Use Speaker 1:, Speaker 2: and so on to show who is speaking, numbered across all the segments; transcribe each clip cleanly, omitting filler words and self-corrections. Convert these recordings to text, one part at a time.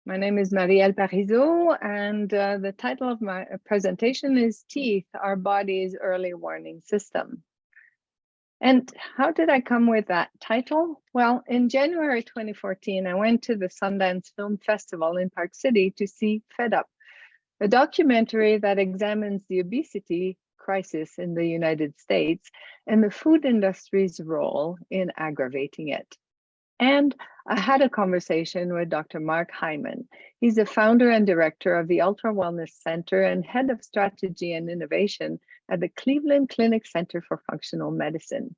Speaker 1: My name is Marielle Pariseau, and the title of my presentation is Teeth, Our Body's Early Warning System. And how did I come with that title? Well, in January 2014, I went to the Sundance Film Festival in Park City to see Fed Up, a documentary that examines the obesity crisis in the United States and the food industry's role in aggravating it. And I had a conversation with Dr. Mark Hyman. He's the founder and director of the Ultra Wellness Center and head of strategy and innovation at the Cleveland Clinic Center for Functional Medicine.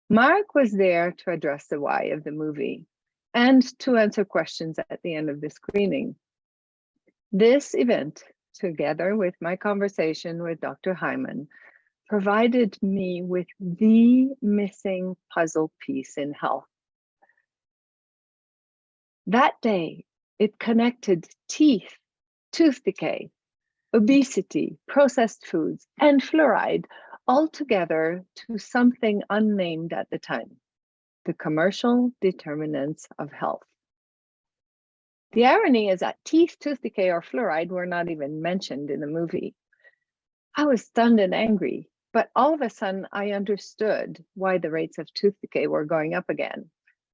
Speaker 1: Mark was there to address the why of the movie and to answer questions at the end of the screening. This event, together with my conversation with Dr. Hyman, provided me with the missing puzzle piece in health. That day, it connected teeth, tooth decay, obesity, processed foods, and fluoride all together to something unnamed at the time, the commercial determinants of health. The irony is that teeth, tooth decay, or fluoride were not even mentioned in the movie. I was stunned and angry, but all of a sudden I understood why the rates of tooth decay were going up again.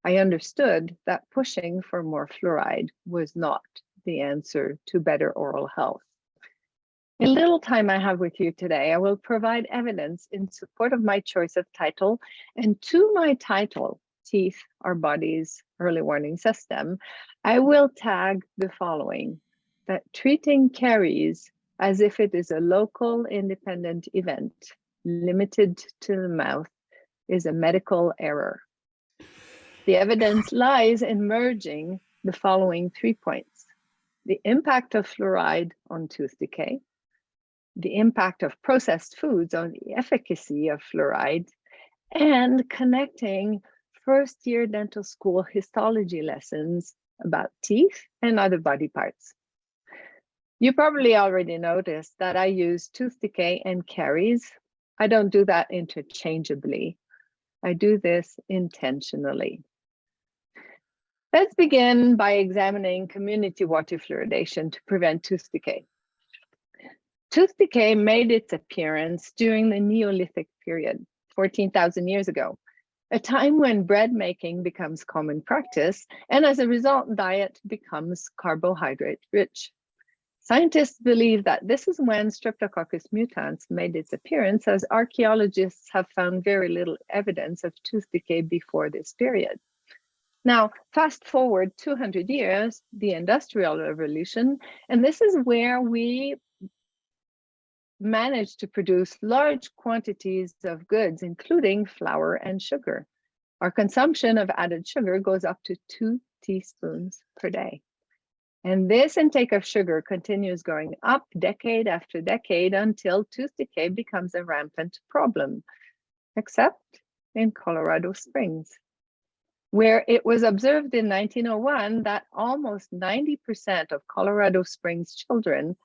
Speaker 1: I understood that pushing for more fluoride was not the answer to better oral health. In the little time I have with you today, I will provide evidence in support of my choice of title, and to my title, Teeth, Our Body's Early Warning System, I will tag the following: that treating caries as if it is a local independent event limited to the mouth is a medical error. The evidence lies in merging the following 3 points: the impact of fluoride on tooth decay, the impact of processed foods on the efficacy of fluoride, and connecting first-year dental school histology lessons about teeth and other body parts. You probably already noticed that I use tooth decay and caries. I don't do that interchangeably. I do this intentionally. Let's begin by examining community water fluoridation to prevent tooth decay. Tooth decay made its appearance during the Neolithic period, 14,000 years ago, a time when bread making becomes common practice, and as a result, diet becomes carbohydrate rich. Scientists believe that this is when Streptococcus mutans made its appearance, as archaeologists have found very little evidence of tooth decay before this period. Now, fast forward 200 years, the Industrial Revolution, and this is where we managed to produce large quantities of goods, including flour and sugar. Our consumption of added sugar goes up to 2 teaspoons per day. And this intake of sugar continues going up decade after decade until tooth decay becomes a rampant problem, except in Colorado Springs, where it was observed in 1901 that almost 90% of Colorado Springs children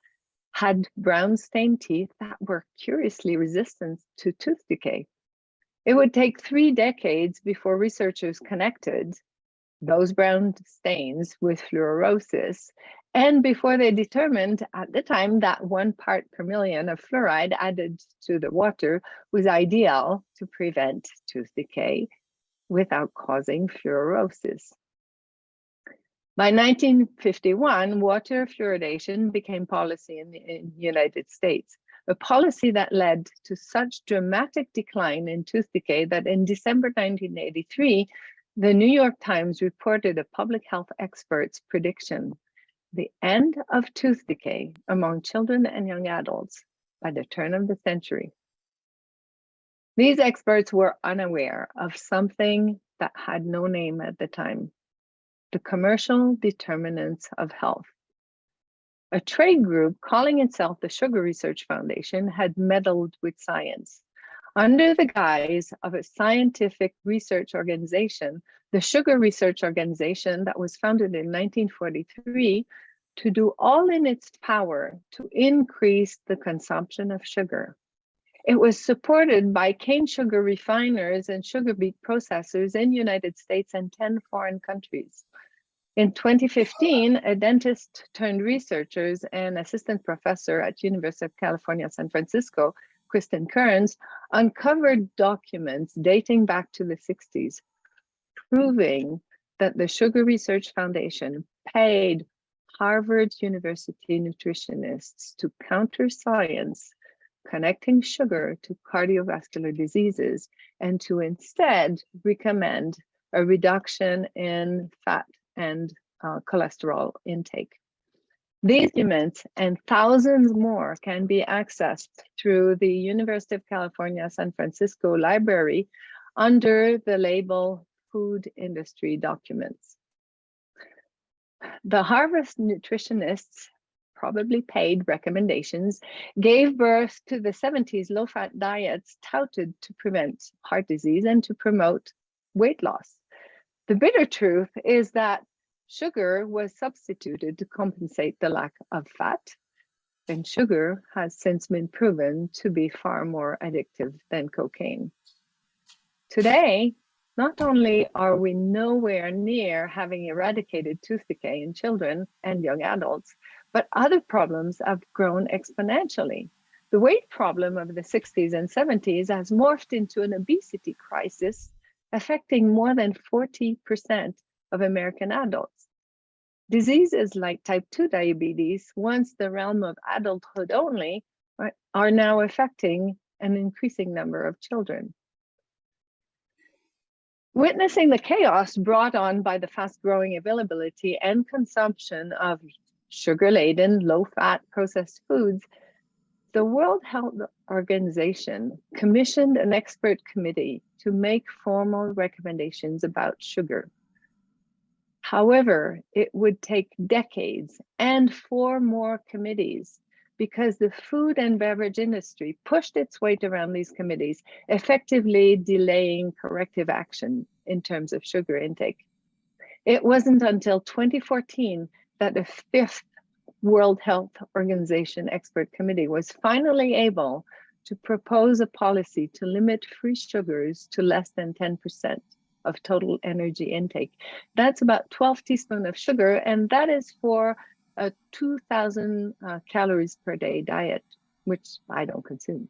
Speaker 1: had brown stained teeth that were curiously resistant to tooth decay. It would take 3 decades before researchers connected those brown stains with fluorosis, and before they determined at the time that 1 part per million of fluoride added to the water was ideal to prevent tooth decay without causing fluorosis. By 1951, water fluoridation became policy in the United States, a policy that led to such dramatic decline in tooth decay that in December 1983, the New York Times reported a public health expert's prediction: the end of tooth decay among children and young adults by the turn of the century. These experts were unaware of something that had no name at the time: the commercial determinants of health. A trade group calling itself the Sugar Research Foundation had meddled with science. Under the guise of a scientific research organization, the Sugar Research Organization, that was founded in 1943 to do all in its power to increase the consumption of sugar. It was supported by cane sugar refiners and sugar beet processors in the United States and 10 foreign countries. In 2015, a dentist turned researchers and assistant professor at University of California, San Francisco, Kristen Kearns, uncovered documents dating back to the 60s, proving that the Sugar Research Foundation paid Harvard University nutritionists to counter science connecting sugar to cardiovascular diseases and to instead recommend a reduction in fat and cholesterol intake. These documents and thousands more can be accessed through the University of California, San Francisco Library under the label Food Industry Documents. The Harvard nutritionists, probably paid recommendations, gave birth to the 70s low-fat diets touted to prevent heart disease and to promote weight loss. The bitter truth is that sugar was substituted to compensate the lack of fat, and sugar has since been proven to be far more addictive than cocaine. Today, not only are we nowhere near having eradicated tooth decay in children and young adults, but other problems have grown exponentially. The weight problem of the 60s and 70s has morphed into an obesity crisis affecting more than 40% of American adults. Diseases like type 2 diabetes, once the realm of adulthood only, are now affecting an increasing number of children. Witnessing the chaos brought on by the fast-growing availability and consumption of sugar-laden, low-fat processed foods, the World Health Organization commissioned an expert committee to make formal recommendations about sugar. However, it would take decades and 4 more committees because the food and beverage industry pushed its weight around these committees, effectively delaying corrective action in terms of sugar intake. It wasn't until 2014 that the 5th World Health Organization expert committee was finally able to propose a policy to limit free sugars to less than 10% of total energy intake. That's about 12 teaspoons of sugar, and that is for a 2,000 calories per day diet, which I don't consume.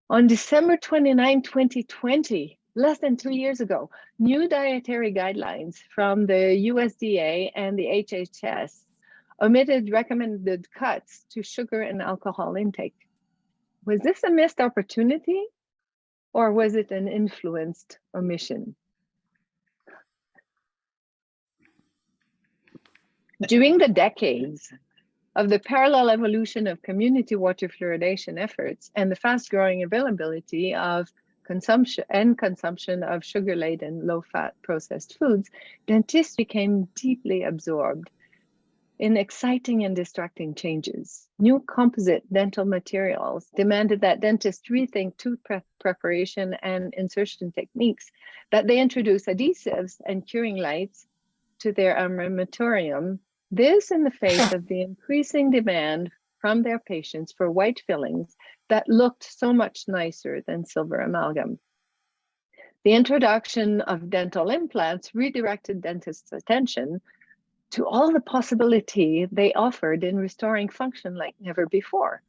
Speaker 1: On December 29, 2020, less than 2 years ago, new dietary guidelines from the USDA and the HHS omitted recommended cuts to sugar and alcohol intake. Was this a missed opportunity, or was it an influenced omission? During the decades of the parallel evolution of community water fluoridation efforts and the fast-growing availability of consumption of sugar-laden, low-fat processed foods, dentists became deeply absorbed in exciting and distracting changes. New composite dental materials demanded that dentists rethink tooth preparation and insertion techniques, that they introduce adhesives and curing lights to their armamentarium. This in the face of the increasing demand from their patients for white fillings that looked so much nicer than silver amalgam. The introduction of dental implants redirected dentists' attention to all the possibility they offered in restoring function like never before.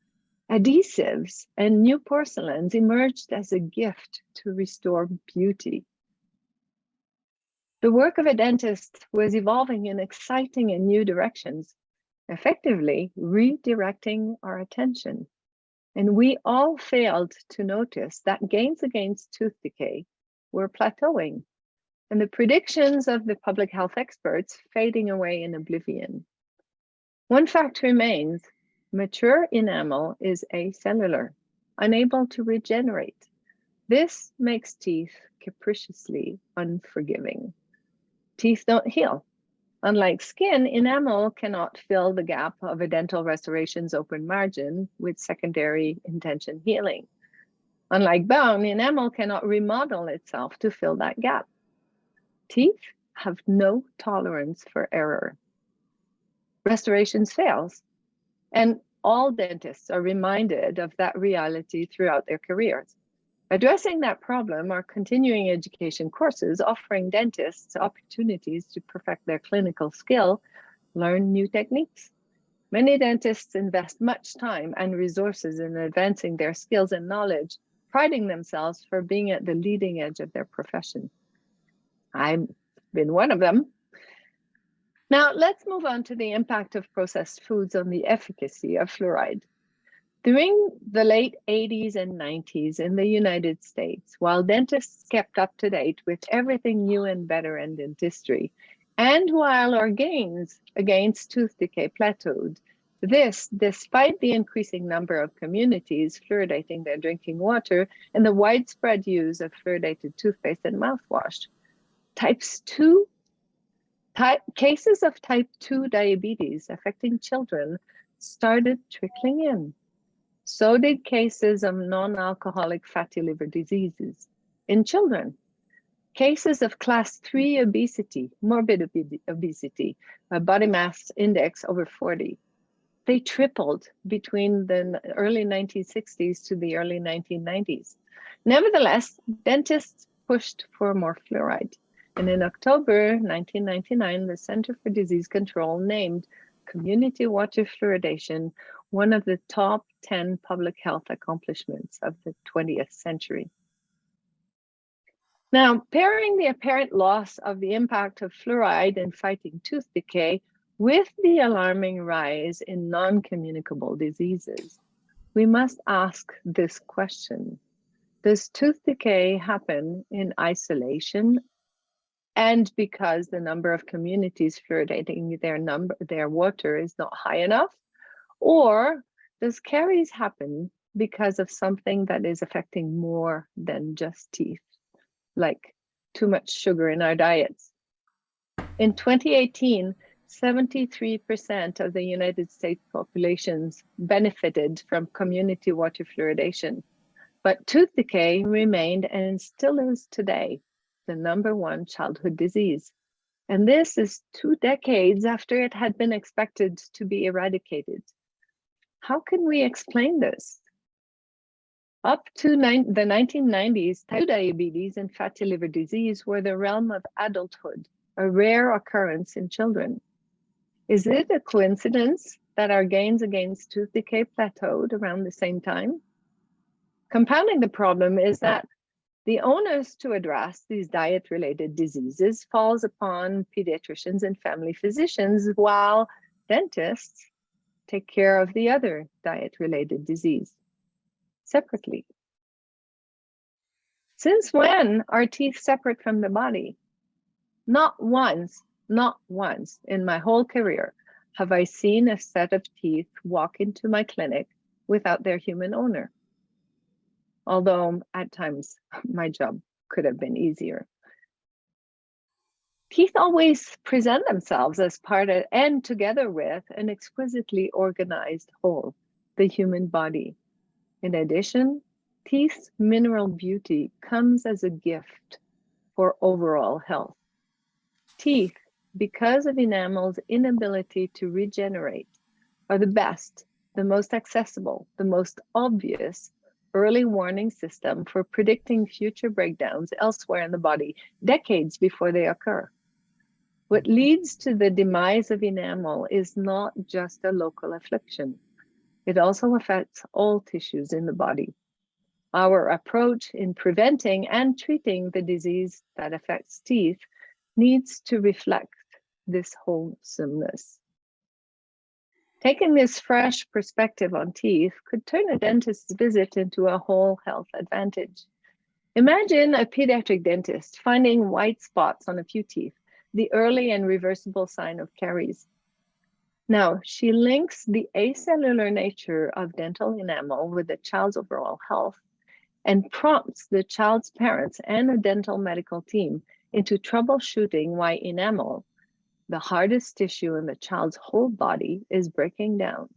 Speaker 1: Adhesives and new porcelains emerged as a gift to restore beauty. The work of a dentist was evolving in exciting and new directions, effectively redirecting our attention. And we all failed to notice that gains against tooth decay were plateauing, and the predictions of the public health experts fading away in oblivion. One fact remains: mature enamel is acellular, unable to regenerate. This makes teeth capriciously unforgiving. Teeth don't heal. Unlike skin, enamel cannot fill the gap of a dental restoration's open margin with secondary intention healing. Unlike bone, enamel cannot remodel itself to fill that gap. Teeth have no tolerance for error. Restorations fails, and all dentists are reminded of that reality throughout their careers. Addressing that problem are continuing education courses offering dentists opportunities to perfect their clinical skill, learn new techniques. Many dentists invest much time and resources in advancing their skills and knowledge, priding themselves for being at the leading edge of their profession. I've been one of them. Now, let's move on to the impact of processed foods on the efficacy of fluoride. During the late 80s and 90s in the United States, while dentists kept up to date with everything new and better in dentistry, and while our gains against tooth decay plateaued, this despite the increasing number of communities fluoridating their drinking water and the widespread use of fluoridated toothpaste and mouthwash. Cases of type 2 diabetes affecting children started trickling in. So did cases of non-alcoholic fatty liver diseases in children. Cases of class 3 obesity, morbid obesity, a body mass index over 40. They tripled between the early 1960s to the early 1990s. Nevertheless, dentists pushed for more fluoride. And in October 1999, the Center for Disease Control named community water fluoridation one of the top 10 public health accomplishments of the 20th century. Now, pairing the apparent loss of the impact of fluoride in fighting tooth decay with the alarming rise in non-communicable diseases, we must ask this question. Does tooth decay happen in isolation and because the number of communities fluoridating their water is not high enough? Or does caries happen because of something that is affecting more than just teeth, like too much sugar in our diets? In 2018, 73% of the United States populations benefited from community water fluoridation, but tooth decay remained and still is today the #1 childhood disease. And this is 2 decades after it had been expected to be eradicated. How can we explain this? Up to the 1990s, type 2 diabetes and fatty liver disease were the realm of adulthood, a rare occurrence in children. Is it a coincidence that our gains against tooth decay plateaued around the same time? Compounding the problem is that the onus to address these diet-related diseases falls upon pediatricians and family physicians, while dentists take care of the other diet-related disease separately. Since when are teeth separate from the body? Not once in my whole career have I seen a set of teeth walk into my clinic without their human owner. Although at times my job could have been easier. Teeth always present themselves as part of and together with an exquisitely organized whole, the human body. In addition, teeth's mineral beauty comes as a gift for overall health. Teeth, because of enamel's inability to regenerate, are the best, the most accessible, the most obvious early warning system for predicting future breakdowns elsewhere in the body, decades before they occur. What leads to the demise of enamel is not just a local affliction. It also affects all tissues in the body. Our approach in preventing and treating the disease that affects teeth needs to reflect this wholesomeness. Taking this fresh perspective on teeth could turn a dentist's visit into a whole health advantage. Imagine a pediatric dentist finding white spots on a few teeth, the early and reversible sign of caries. Now, she links the acellular nature of dental enamel with the child's overall health and prompts the child's parents and a dental medical team into troubleshooting why enamel, the hardest tissue in the child's whole body, is breaking down,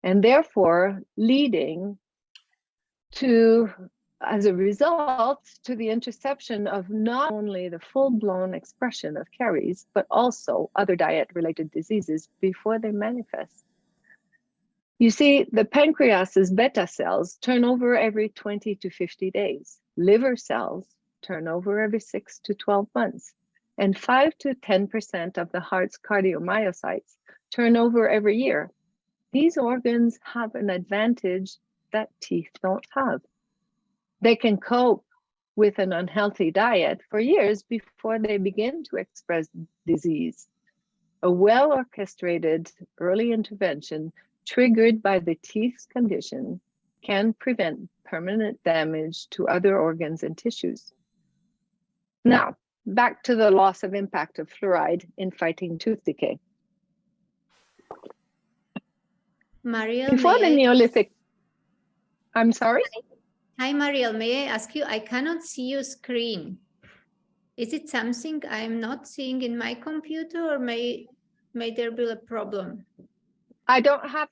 Speaker 1: and therefore leading to, as a result, to the interception of not only the full-blown expression of caries, but also other diet-related diseases before they manifest. You see, the pancreas's beta cells turn over every 20 to 50 days. Liver cells turn over every 6 to 12 months. And 5 to 10% of the heart's cardiomyocytes turn over every year. These organs have an advantage that teeth don't have. They can cope with an unhealthy diet for years before they begin to express disease. A well-orchestrated early intervention triggered by the teeth's condition can prevent permanent damage to other organs and tissues. Now, back to the loss of impact of fluoride in fighting tooth decay.
Speaker 2: Marielle,
Speaker 1: before the Neolithic, I'm sorry?
Speaker 2: Hi, Marielle, may I ask you, I cannot see your screen. Is it something I'm not seeing in my computer, or may there be a problem?
Speaker 1: I don't have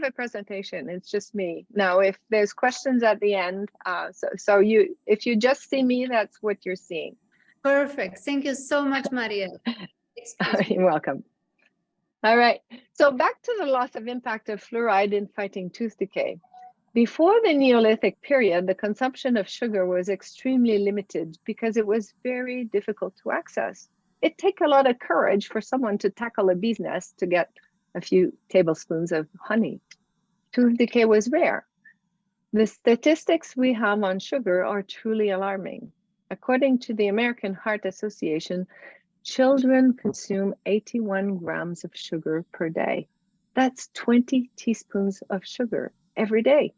Speaker 1: a presentation. It's just me. Now, if there's questions at the end, if you just see me, that's what you're seeing.
Speaker 2: Perfect. Thank you so much, Marielle.
Speaker 1: You're welcome. All right. So back to the loss of impact of fluoride in fighting tooth decay. Before the Neolithic period, the consumption of sugar was extremely limited because it was very difficult to access. It takes a lot of courage for someone to tackle a bee's nest to get a few tablespoons of honey. Tooth decay was rare. The statistics we have on sugar are truly alarming. According to the American Heart Association, children consume 81 grams of sugar per day. That's 20 teaspoons of sugar every day.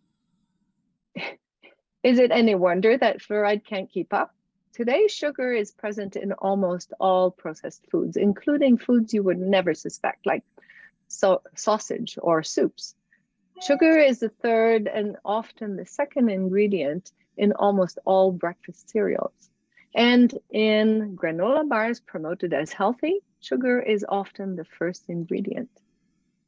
Speaker 1: Is it any wonder that fluoride can't keep up? Today, sugar is present in almost all processed foods, including foods you would never suspect, like sausage or soups. Sugar is the third and often the second ingredient in almost all breakfast cereals. And in granola bars promoted as healthy, sugar is often the first ingredient.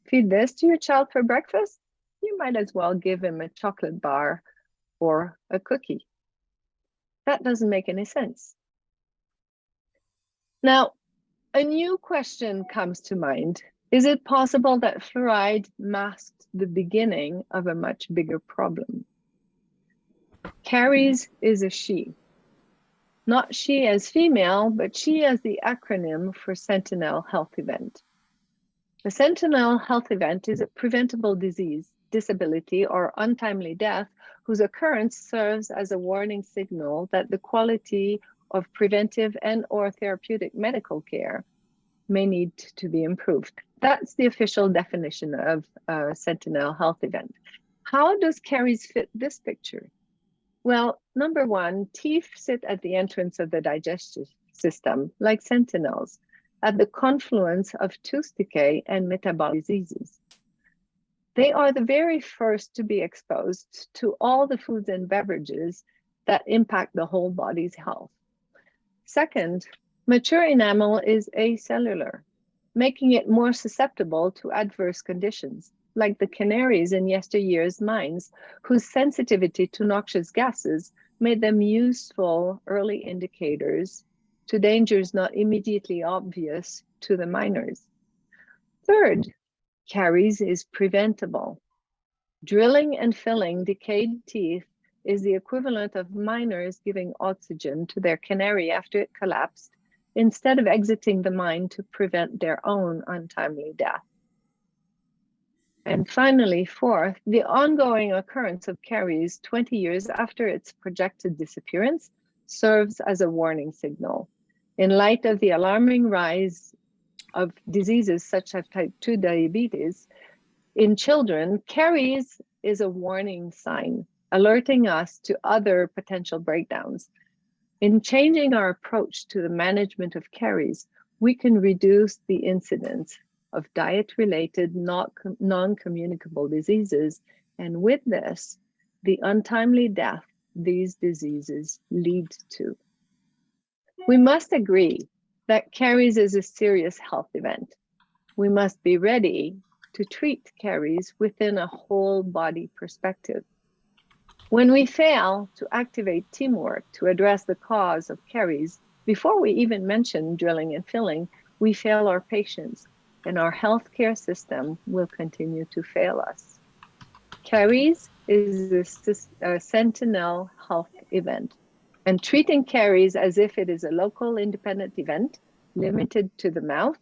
Speaker 1: Feed this to your child for breakfast? You might as well give him a chocolate bar or a cookie. That doesn't make any sense. Now, a new question comes to mind. Is it possible that fluoride masked the beginning of a much bigger problem? Caries is a she. Not she as female, but she as the acronym for Sentinel Health Event. The Sentinel Health Event is a preventable disease, disability, or untimely death whose occurrence serves as a warning signal that the quality of preventive and/or therapeutic medical care may need to be improved. That's the official definition of a Sentinel Health Event. How does caries fit this picture? Well, number one, teeth sit at the entrance of the digestive system, like sentinels, at the confluence of tooth decay and metabolic diseases. They are the very first to be exposed to all the foods and beverages that impact the whole body's health. Second, mature enamel is acellular, making it more susceptible to adverse conditions, like the canaries in yesteryear's mines, whose sensitivity to noxious gases made them useful early indicators to dangers not immediately obvious to the miners. Third, caries is preventable. Drilling and filling decayed teeth is the equivalent of miners giving oxygen to their canary after it collapsed, instead of exiting the mine to prevent their own untimely death. And finally, fourth, the ongoing occurrence of caries 20 years after its projected disappearance serves as a warning signal. In light of the alarming rise of diseases such as type 2 diabetes in children, caries is a warning sign, alerting us to other potential breakdowns. In changing our approach to the management of caries, we can reduce the incidence of diet-related non-communicable diseases, and with this, the untimely death these diseases lead to. We must agree that caries is a serious health event. We must be ready to treat caries within a whole body perspective. When we fail to activate teamwork to address the cause of caries, before we even mention drilling and filling, we fail our patients, and our healthcare system will continue to fail us. Caries is a sentinel health event, and treating caries as if it is a local independent event limited to the mouth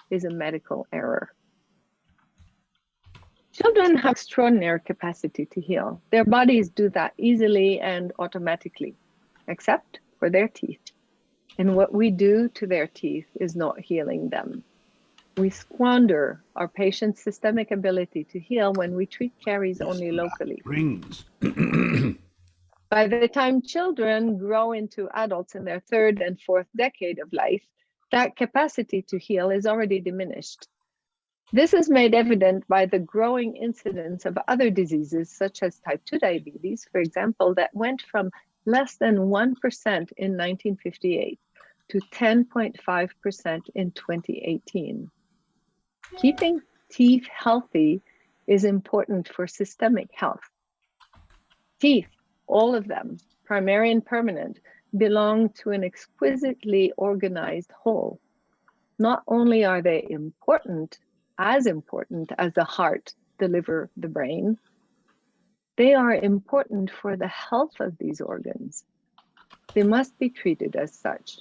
Speaker 1: is a medical error. Children have extraordinary capacity to heal. Their bodies do that easily and automatically, except for their teeth. And what we do to their teeth is not healing them. We squander our patients' systemic ability to heal when we treat caries only locally.
Speaker 3: Rings.
Speaker 1: By the time children grow into adults in their third and fourth decade of life, that capacity to heal is already diminished. This is made evident by the growing incidence of other diseases, such as type 2 diabetes, for example, that went from less than 1% in 1958 to 10.5% in 2018. Keeping teeth healthy is important for systemic health. Teeth, all of them, primary and permanent, belong to an exquisitely organized whole. Not only are they important as the heart, the liver, the brain, they are important for the health of these organs. They must be treated as such.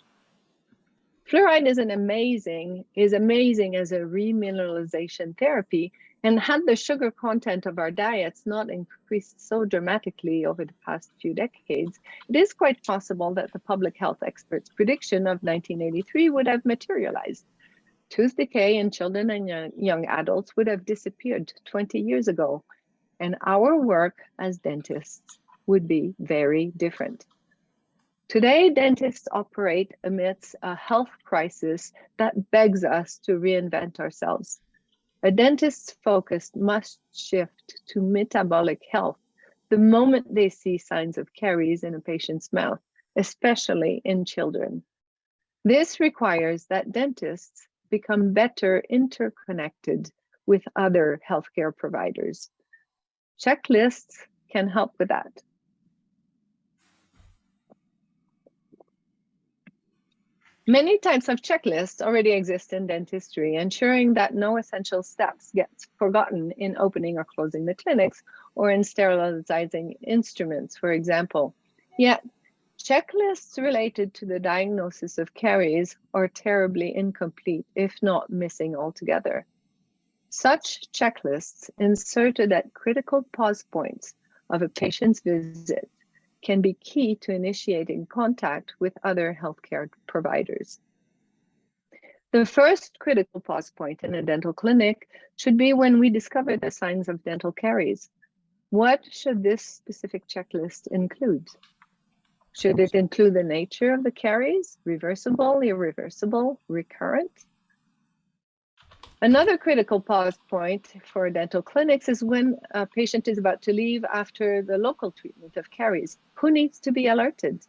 Speaker 1: Fluoride is amazing as a remineralization therapy, and had the sugar content of our diets not increased so dramatically over the past few decades, it is quite possible that the public health experts' prediction of 1983 would have materialized. Tooth decay in children and young adults would have disappeared 20 years ago, and our work as dentists would be very different. Today, dentists operate amidst a health crisis that begs us to reinvent ourselves. A dentist's focus must shift to metabolic health the moment they see signs of caries in a patient's mouth, especially in children. This requires that dentists become better interconnected with other healthcare providers. Checklists can help with that. Many types of checklists already exist in dentistry, ensuring that no essential steps get forgotten in opening or closing the clinics or in sterilizing instruments, for example. Yet, checklists related to the diagnosis of caries are terribly incomplete, if not missing altogether. Such checklists inserted at critical pause points of a patient's visit can be key to initiating contact with other healthcare providers. The first critical pause point in a dental clinic should be when we discover the signs of dental caries. What should this specific checklist include? Should it include the nature of the caries, reversible, irreversible, recurrent? Another critical pause point for dental clinics is when a patient is about to leave after the local treatment of caries. Who needs to be alerted?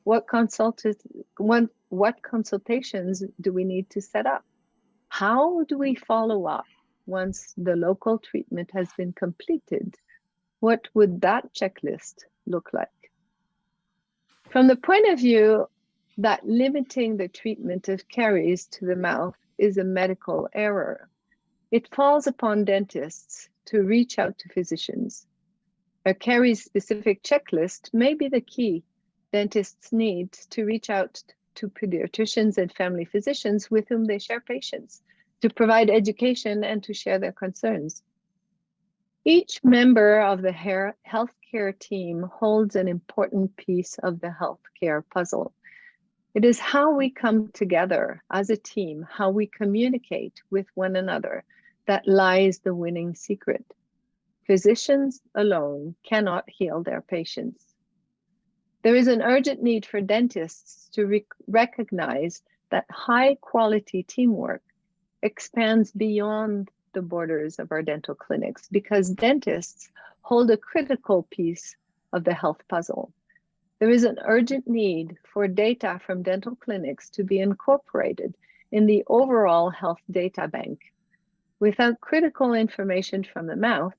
Speaker 1: What consultations do we need to set up? How do we follow up once the local treatment has been completed? What would that checklist look like? From the point of view that limiting the treatment of caries to the mouth is a medical error, it falls upon dentists to reach out to physicians. A caries-specific checklist may be the key dentists need to reach out to pediatricians and family physicians with whom they share patients, to provide education and to share their concerns. Each member of the healthcare team holds an important piece of the healthcare puzzle. It is how we come together as a team, how we communicate with one another, that lies the winning secret. Physicians alone cannot heal their patients. There is an urgent need for dentists to recognize that high-quality teamwork expands beyond the borders of our dental clinics, because dentists hold a critical piece of the health puzzle. There is an urgent need for data from dental clinics to be incorporated in the overall health data bank. Without critical information from the mouth,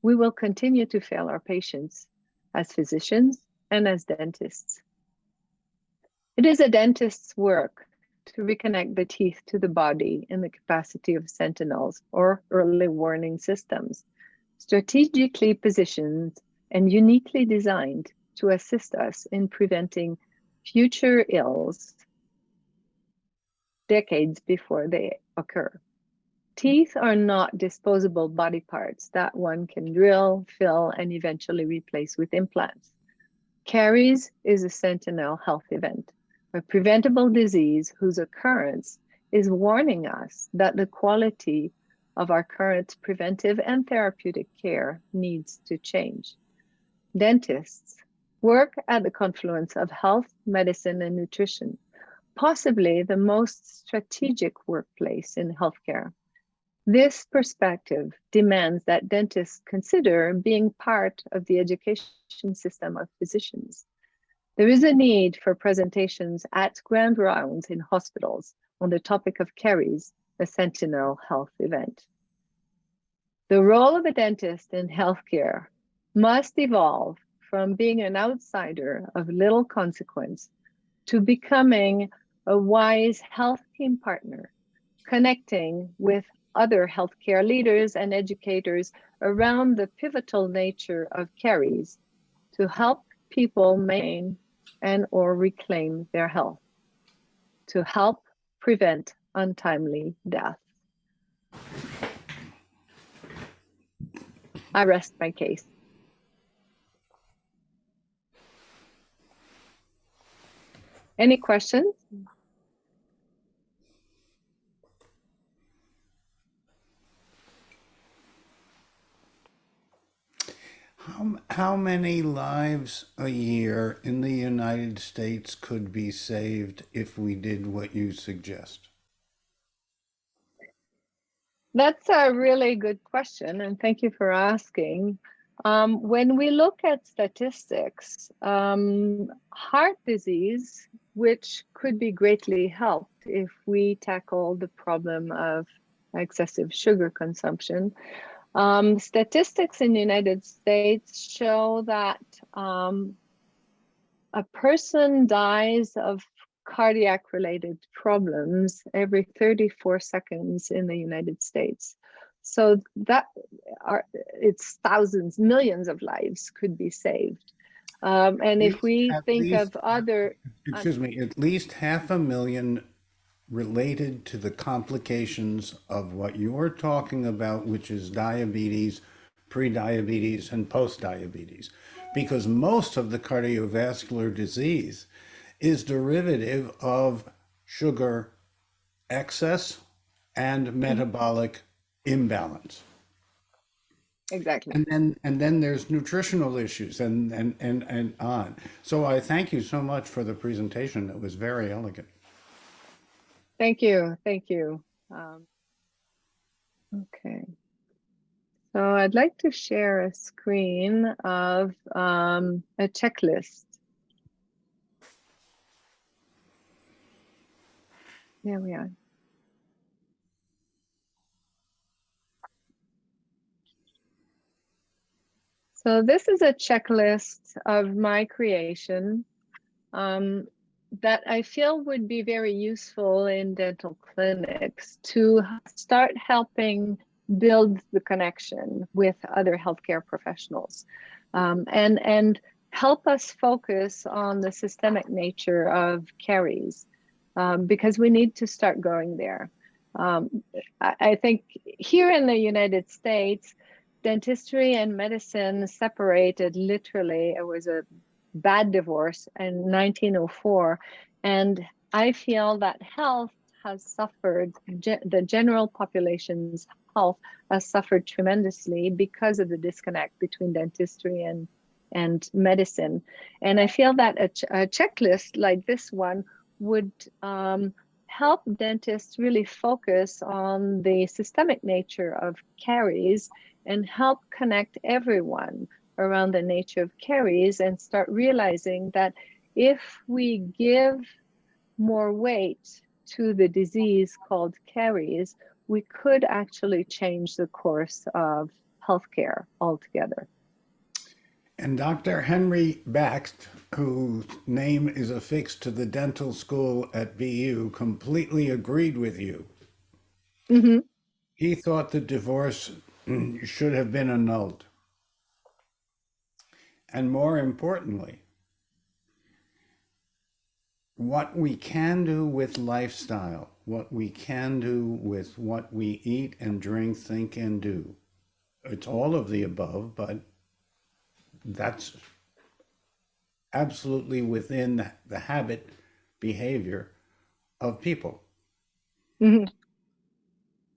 Speaker 1: we will continue to fail our patients as physicians and as dentists. It is a dentist's work to reconnect the teeth to the body in the capacity of sentinels or early warning systems. strategically positioned and uniquely designed to assist us in preventing future ills decades before they occur. Teeth are not disposable body parts that one can drill, fill, and eventually replace with implants. Caries is a sentinel health event, a preventable disease whose occurrence is warning us that the quality of our current preventive and therapeutic care needs to change. Dentists work at the confluence of health, medicine, and nutrition, possibly the most strategic workplace in healthcare. This perspective demands that dentists consider being part of the education system of physicians. There is a need for presentations at grand rounds in hospitals on the topic of caries, a sentinel health event. The role of a dentist in healthcare must evolve from being an outsider of little consequence to becoming a wise health team partner, connecting with other healthcare leaders and educators around the pivotal nature of caries to help people maintain and or reclaim their health, to help prevent untimely death. I rest my case. Any questions?
Speaker 3: How many lives a year in the United States could be saved if we did what you suggest?
Speaker 1: That's a really good question, and thank you for asking. When we look at statistics, heart disease, which could be greatly helped if we tackle the problem of excessive sugar consumption, statistics in the United States show that a person dies of cardiac-related problems every 34 seconds in the United States. So it's thousands, millions of lives could be saved. And if we think of other...
Speaker 3: Excuse me, at least 500,000 related to the complications of what you're talking about, which is diabetes, pre-diabetes, and post-diabetes. Because most of the cardiovascular disease is derivative of sugar excess and metabolic imbalance.
Speaker 1: Exactly.
Speaker 3: And then there's nutritional issues and on. So I thank you so much for the presentation. It was very elegant.
Speaker 1: Thank you. Thank you. Okay. So I'd like to share a screen of a checklist. There we are. So this is a checklist of my creation that I feel would be very useful in dental clinics to start helping build the connection with other healthcare professionals and help us focus on the systemic nature of caries because we need to start going there. I think here in the United States, dentistry and medicine separated literally. It was a bad divorce in 1904. And I feel that health has suffered, the general population's health has suffered tremendously because of the disconnect between dentistry and medicine. And I feel that a checklist like this one would help dentists really focus on the systemic nature of caries and help connect everyone around the nature of caries and start realizing that if we give more weight to the disease called caries, we could actually change the course of healthcare altogether.
Speaker 3: And Dr. Henry Baxt, whose name is affixed to the dental school at BU, completely agreed with you.
Speaker 1: Mm-hmm.
Speaker 3: He thought the divorce should have been annulled. And more importantly, what we can do with lifestyle, what we can do with what we eat and drink, think, and do. It's all of the above, but that's absolutely within the habit behavior of people.
Speaker 1: Mhm.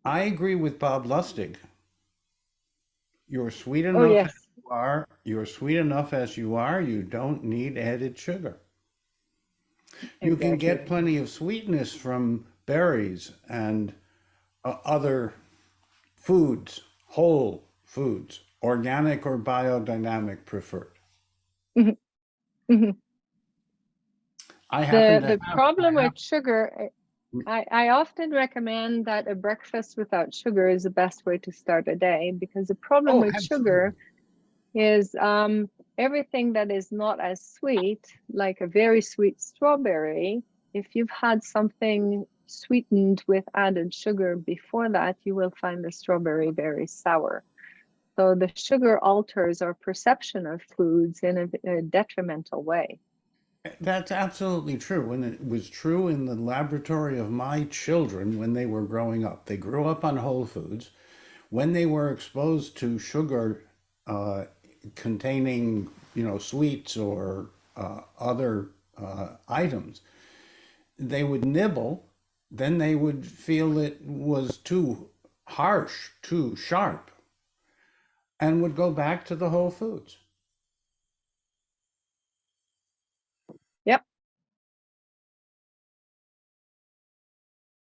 Speaker 3: I agree with Bob Lustig. You're sweet
Speaker 1: Oh,
Speaker 3: enough as
Speaker 1: yes.
Speaker 3: you are. You're sweet enough as you are. You don't need added sugar. You can get
Speaker 1: Exactly.
Speaker 3: plenty of sweetness from berries and other foods, whole foods, organic or biodynamic preferred.
Speaker 1: Mhm. Mhm.
Speaker 3: I happen to
Speaker 1: The
Speaker 3: have,
Speaker 1: problem
Speaker 3: I have,
Speaker 1: with sugar, I often recommend that a breakfast without sugar is the best way to start a day, because the problem
Speaker 3: oh,
Speaker 1: with sugar
Speaker 3: absolutely.
Speaker 1: is everything that is not as sweet, like a very sweet strawberry. If you've had something sweetened with added sugar before that, you will find the strawberry very sour. So the sugar alters our perception of foods in a detrimental way.
Speaker 3: That's absolutely true. And it was true in the laboratory of my children when they were growing up. They grew up on whole foods. When they were exposed to sugar uh, containing, sweets or other items, they would nibble, then they would feel it was too harsh, too sharp, and would go back to the whole foods.